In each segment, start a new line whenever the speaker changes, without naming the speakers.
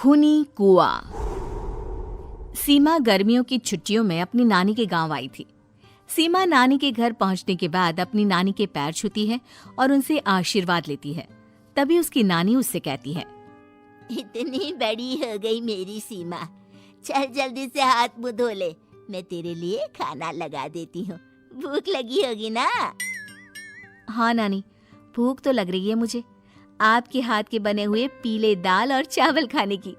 खूनी कुआं। सीमा गर्मियों की छुट्टियों में अपनी नानी के गांव आई थी। सीमा नानी के घर पहुंचने के बाद अपनी नानी के पैर छूती है और उनसे आशीर्वाद लेती है। तभी उसकी नानी उससे कहती है,
इतनी बड़ी हो गई मेरी सीमा, चल जल्दी से हाथ मुंह धो ले, मैं तेरे लिए खाना लगा देती हूँ। भूख लगी होगी ना?
हाँ नानी, भूख तो लग रही है मुझे, आपके हाथ के बने हुए पीले दाल और चावल खाने की।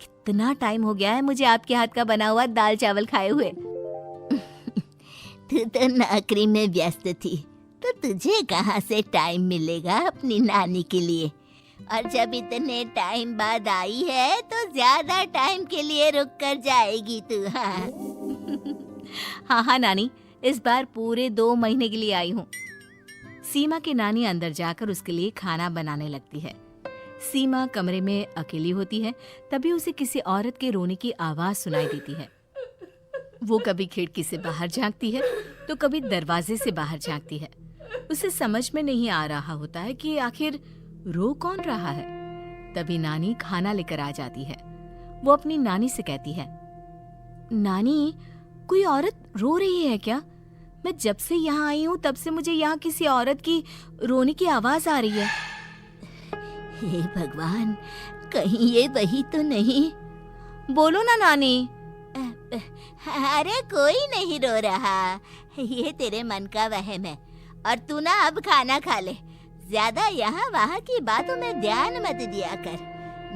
कितना टाइम हो गया है मुझे आपके हाथ का बना हुआ दाल चावल खाए हुए।
तू तो नौकरी में व्यस्त थी, तो तुझे कहाँ से टाइम मिलेगा अपनी नानी के लिए? और जब इतने टाइम बाद आई है तो ज्यादा टाइम के लिए रुक कर जाएगी तू।
हाँ नानी, इस बार पूरे 2 महीने के लिए आई हूँ। सीमा की नानी अंदर जाकर उसके लिए खाना बनाने लगती है। सीमा कमरे में अकेली होती है, तभी उसे किसी औरत के रोने की आवाज सुनाई देती है। वो कभी खिड़की से बाहर झांकती है तो कभी दरवाजे से बाहर झांकती है। उसे समझ में नहीं आ रहा होता है कि आखिर रो कौन रहा है। तभी नानी खाना लेकर आ जाती है। वो अपनी नानी से कहती है, नानी, कोई औरत रो रही है क्या? मैं जब से यहाँ आई हूँ तब से मुझे यहाँ किसी औरत की रोने की आवाज आ रही है।
हे भगवान, कहीं ये वही तो नहीं?
बोलो ना नानी।
अरे कोई नहीं रो रहा, ये तेरे मन का वहम है। और तू ना अब खाना खा ले, ज्यादा यहाँ वहाँ की बातों में ध्यान मत दिया कर।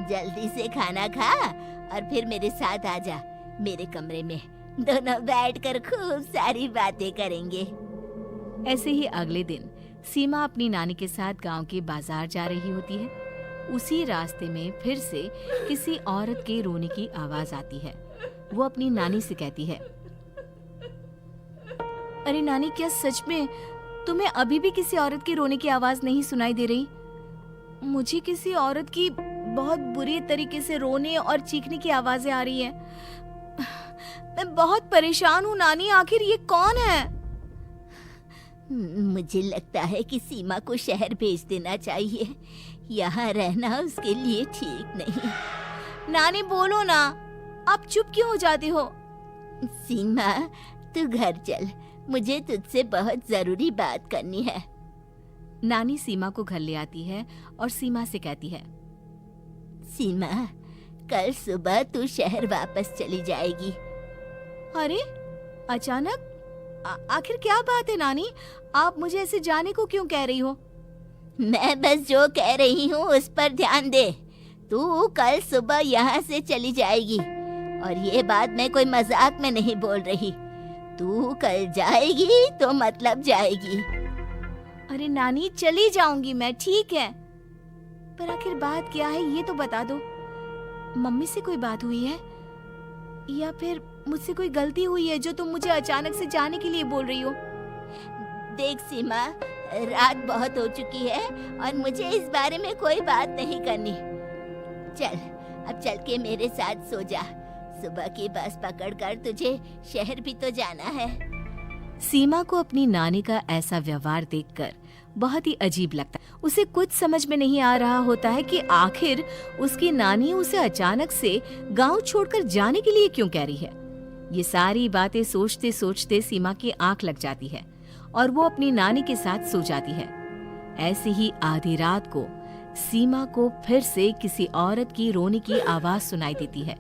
जल्दी से खाना खा और फिर मेरे साथ आ जा मेरे कमरे में, दोनों बैठकर खूब सारी बातें करेंगे।
ऐसे ही अगले दिन सीमा अपनी नानी के साथ गांव के बाजार जा रही होती है। उसी रास्ते में फिर से किसी औरत के रोने की आवाज आती है। वो अपनी नानी से कहती है, अरे नानी, क्या सच में तुम्हें अभी भी किसी औरत के रोने की आवाज नहीं सुनाई दे रही? मुझे किसी औरत की बहुत बुरी तरीके से रोने और चीखने की आवाजें आ रही है। मैं बहुत परेशान हूँ नानी, आखिर ये कौन है?
मुझे लगता है कि सीमा को शहर भेज देना चाहिए, यहाँ रहना उसके लिए ठीक नहीं।
नानी बोलो ना, आप चुप क्यों हो जाती हो?
सीमा, तू घर चल, मुझे तुझसे बहुत जरूरी बात करनी है।
नानी सीमा को घर ले आती है और सीमा से कहती है,
सीमा, कल सुबह तू शहर वापस चली जाएगी।
अरे अचानक? आखिर क्या बात है नानी, आप मुझे ऐसे जाने को क्यों कह रही हो?
मैं बस जो कह रही हूँ उस पर ध्यान दे। तू कल सुबह यहाँ से चली जाएगी, और ये बात मैं कोई मजाक में नहीं बोल रही। तू कल जाएगी तो मतलब जाएगी।
अरे नानी, चली जाऊंगी मैं, ठीक है, पर आखिर बात क्या है ये तो बता दो। मम्मी से कोई बात हुई है या फिर मुझसे कोई गलती हुई है जो तुम मुझे अचानक से जाने के लिए बोल रही हो?
देख सीमा, रात बहुत हो चुकी है और मुझे इस बारे में कोई बात नहीं करनी। चल, अब चल के मेरे साथ सो जा। सुबह की बस पकड़कर तुझे शहर भी तो जाना है।
सीमा को अपनी नानी का ऐसा व्यवहार देखकर बहुत ही अजीब लगता है। उसे कुछ समझ में नहीं आ रहा होता है कि आखिर उसकी नानी उसे अचानक से गांव छोड़कर जाने के लिए क्यों कह रही है। ये सारी बातें सोचते सोचते सीमा की आंख लग जाती है और वो अपनी नानी के साथ सो जाती है। ऐसे ही आधी रात को सीमा को फिर से किसी औरत की रोने की आवाज सुनाई देती है।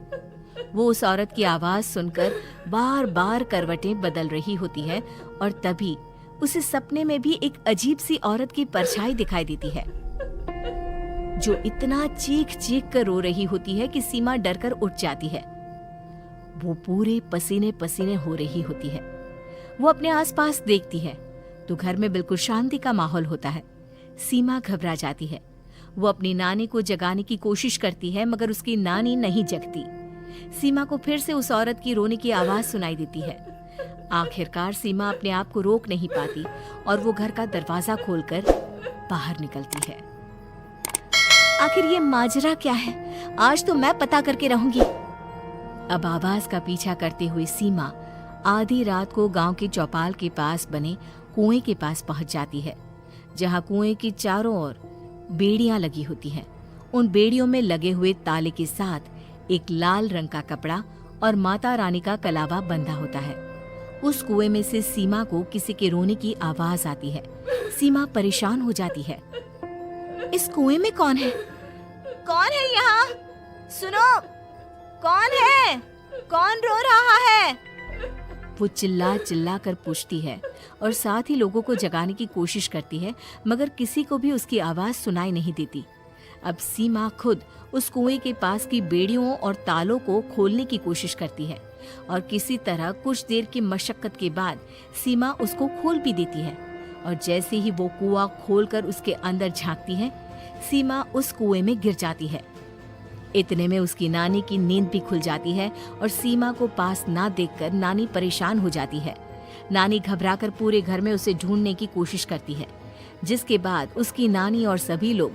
वो उस औरत की आवाज सुनकर बार बार करवटें बदल रही होती है और तभी उसे सपने में भी एक अजीब सी औरत की परछाई दिखाई देती है, जो इतना चीख चीख कर रो रही होती है कि सीमा डरकर उठ जाती है। वो पूरे पसीने पसीने हो रही होती है। वो अपने आसपास देखती है तो घर में बिल्कुल शांति का माहौल होता है। सीमा घबरा जाती है। वो अपनी नानी को जगाने की कोशिश करती है, मगर उसकी नानी नहीं जगती। सीमा को फिर से उस औरत की रोने की आवाज सुनाई देती है। आखिरकार सीमा अपने आप को रोक नहीं पाती और वो घर का दरवाजा खोलकर बाहर निकलती है। आखिर ये माजरा क्या है? आज तो मैं पता करके रहूंगी। अब आवाज का पीछा करते हुए सीमा आधी रात को गांव के चौपाल के पास बने कुएं के पास पहुंच जाती है, जहां कुएं की चारों ओर बेड़ियां लगी होती हैं। उन बेड़ियों में लगे हुए ताले के साथ एक लाल रंग का कपड़ा और माता रानी का कलावा बंधा होता है। उस कुएं में से सीमा को किसी के रोने की आवाज आती है। सीमा परेशान हो जाती है। इस कुएं में कौन है? कौन है यहाँ? सुनो, कौन है? कौन रो रहा है? वो चिल्ला चिल्ला कर पूछती है और साथ ही लोगों को जगाने की कोशिश करती है, मगर किसी को भी उसकी आवाज सुनाई नहीं देती। अब सीमा खुद उस कुएं के पास की बेड़ियों और तालों को खोलने की कोशिश करती है और किसी तरह कुछ देर की मशक्कत के बाद सीमा उसको खोल भी देती है। और जैसे ही वो कुआं खोलकर उसके अंदर झांकती है, सीमा उस कुएं में गिर जाती है। इतने में उसकी नानी की नींद भी खुल जाती है और सीमा को पास ना देखकर नानी परेशान हो जाती है। नानी घबराकर पूरे घर में उसे ढूंढने की कोशिश करती है, जिसके बाद उसकी नानी और सभी लोग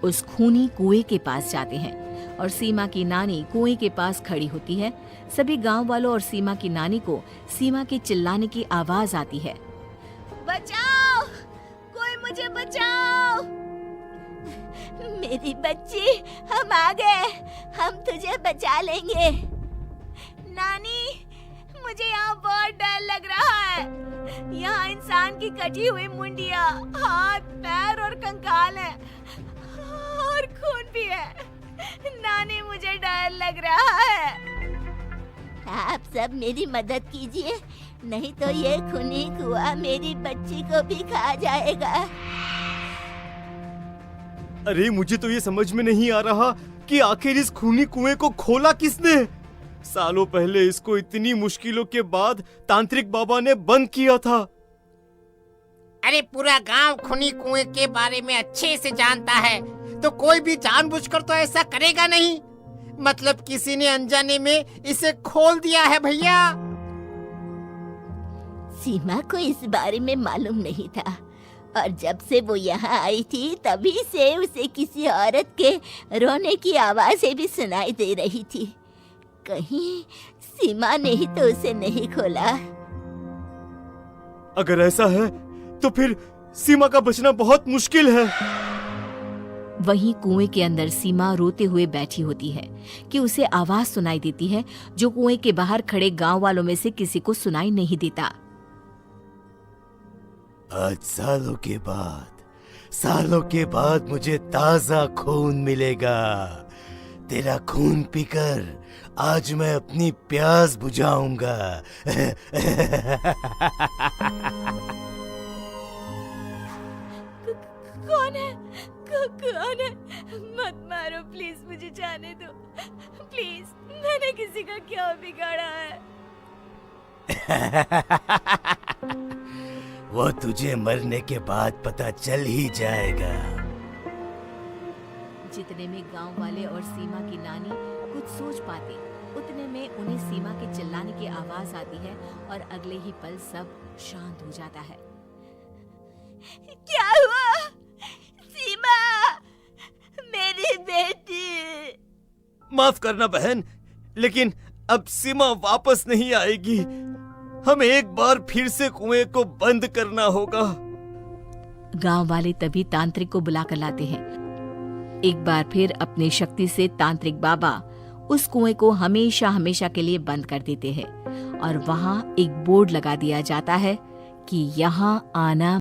उस खूनी कुएं के पास जाते हैं और सीमा की नानी कुएं के पास खड़ी होती है। सभी गांव वालों और सीमा की नानी को सीमा के चिल्लाने की आवाज आती है। बचाओ, कोई मुझे बचाओ।
मेरी बच्ची, हम आ गए, हम तुझे बचा लेंगे।
नानी, मुझे यहाँ बहुत डर लग रहा है। यहाँ इंसान की कटी हुई मुंडियाँ, हाथ, पैर और कंकाल हैं और खून भी है। नानी, मुझे डर लग रहा है।
आप सब मेरी मदद कीजिए, नहीं तो ये खूनी कुआं मेरी बच्ची को भी खा जाएगा।
अरे मुझे तो ये समझ में नहीं आ रहा कि आखिर इस खूनी कुएं को खोला किसने। सालों पहले इसको इतनी मुश्किलों के बाद तांत्रिक बाबा ने बंद किया था।
अरे पूरा गांव खूनी कुएं के बारे में अच्छे से जानता है, तो कोई भी जानबूझकर तो ऐसा करेगा नहीं। मतलब किसी ने अनजाने में इसे खोल दिया है भैया।
सीमा को इस बारे में मालूम नहीं था और जब से वो यहाँ आई थी तभी से उसे किसी औरत के रोने की आवाजें भी सुनाई दे रही थी। कहीं सीमा ने ही तो उसे नहीं खोला।
अगर ऐसा है तो फिर सीमा का बचना बहुत मुश्किल है।
वहीं कुएं के अंदर सीमा रोते हुए बैठी होती है कि उसे आवाज सुनाई देती है जो कुएं के बाहर खड़े गांव वालों में से किसी को सुनाई नहीं देता।
आज सालों के बाद मुझे ताजा खून मिलेगा। तेरा खून पीकर आज मैं अपनी प्यास बुझाऊंगा।
कौन है? कौन है? मत मारो प्लीज, मुझे जाने दो प्लीज। मैंने किसी का क्या बिगाड़ा है?
वो तुझे मरने के बाद पता चल ही जाएगा।
जितने में गांव वाले और सीमा की नानी कुछ सोच पाते, उतने में उन्हें सीमा के चिल्लाने की आवाज आती है और अगले ही पल सब शांत हो जाता है।
क्या हुआ? सीमा, मेरी बेटी।
माफ करना बहन, लेकिन अब सीमा वापस नहीं आएगी। हमें एक बार फिर से कुएं को बंद करना होगा।
गांव वाले तभी तांत्रिक को बुलाकर लाते हैं। एक बार फिर अपनी शक्ति से तांत्रिक बाबा उस कुएं को हमेशा हमेशा के लिए बंद कर देते हैं और वहां एक बोर्ड लगा दिया जाता है कि यहाँ आना